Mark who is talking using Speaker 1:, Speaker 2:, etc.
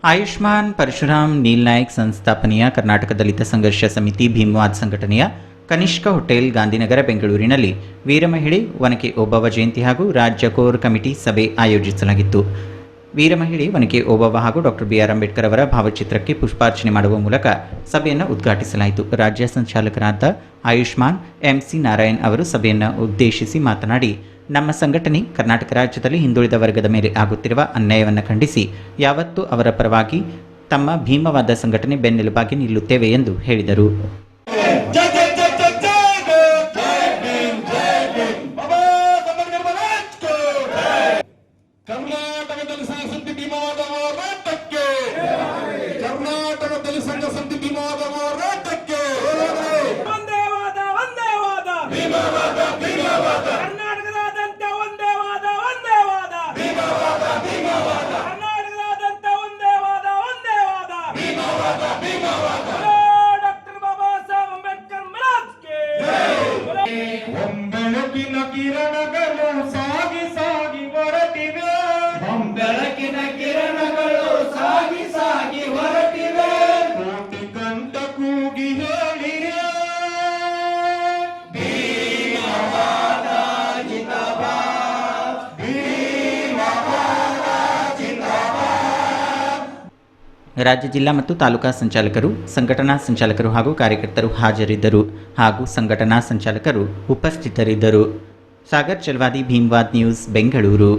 Speaker 1: ಆಯುಷ್ಮಾನ್ ಪರಶುರಾಮ್ ನೀಲ್ ನಾಯಕ್ ಸಂಸ್ಥಾಪನೆಯ ಕರ್ನಾಟಕ ದಲಿತ ಸಂಘರ್ಷ ಸಮಿತಿ ಭೀಮವಾದ್ ಸಂಘಟನೆಯ ಕನಿಷ್ಕ ಹೋಟೆಲ್ ಗಾಂಧಿನಗರ ಬೆಂಗಳೂರಿನಲ್ಲಿ ವೀರಮಹಿಳೆ ಒನಕೆ ಓಬವ್ವ ಜಯಂತಿ ಹಾಗೂ ರಾಜ್ಯ ಕೋರ್ ಕಮಿಟಿ ಸಭೆ ಆಯೋಜಿಸಲಾಗಿತ್ತು. ವೀರಮಹಿಳೆ ಒನಕೆ ಓಬವ್ವ ಹಾಗೂ ಡಾಕ್ಟರ್ ಬಿ ಆರ್ ಅಂಬೇಡ್ಕರ್ ಅವರ ಭಾವಚಿತ್ರಕ್ಕೆ ಪುಷ್ಪಾರ್ಚನೆ ಮಾಡುವ ಮೂಲಕ ಸಭೆಯನ್ನು ಉದ್ಘಾಟಿಸಲಾಯಿತು. ರಾಜ್ಯ ಸಂಚಾಲಕರಾದ ಆಯುಷ್ಮಾನ್ ಎಂಸಿ ನಾರಾಯಣ್ ಅವರು ಸಭೆಯನ್ನು ಉದ್ದೇಶಿಸಿ ಮಾತನಾಡಿ, ನಮ್ಮ ಸಂಘಟನೆ ಕರ್ನಾಟಕ ರಾಜ್ಯದಲ್ಲಿ ಹಿಂದುಳಿದ ವರ್ಗದ ಮೇಲೆ ಆಗುತ್ತಿರುವ ಅನ್ಯಾಯವನ್ನು ಖಂಡಿಸಿ ಯಾವತ್ತೂ ಅವರ ಪರವಾಗಿ ತಮ್ಮ ಭೀಮವಾದ ಸಂಘಟನೆ ಬೆನ್ನೆಲುಬಾಗಿ ನಿಲ್ಲುತ್ತೇವೆ ಎಂದು ಹೇಳಿದರು.
Speaker 2: ಕಿರಣಗಳು ಸಾಗಿ ಸಾಗಿ ಹೊರಟಿವೆ, ಬೆಳಕಿನ ಕಿರಣಗಳು ಸಾಗಿ ಸಾಗಿ ಹೊರಟಿವೆ, ಕೋಟಿ ಕಂಠ ಕೂಗಿ ಹೇಳಿವೆ ಭೀಮವಾದ ಜಿಂದಾಬಾದ್, ಭೀಮವಾದ ಜಿಂದಾಬಾದ್.
Speaker 1: ರಾಜ್ಯ ಜಿಲ್ಲಾ ಮತ್ತು ತಾಲೂಕಾ ಸಂಚಾಲಕರು, ಸಂಘಟನಾ ಸಂಚಾಲಕರು ಹಾಗೂ ಕಾರ್ಯಕರ್ತರು ಹಾಜರಿದ್ದರು ಹಾಗೂ ಸಂಘಟನಾ ಸಂಚಾಲಕರು ಉಪಸ್ಥಿತರಿದ್ದರು. ಸಾಗರ್ ಚಲ್ವಾದಿ, ಭೀಮವಾದ್ ನ್ಯೂಸ್, ಬೆಂಗಳೂರು.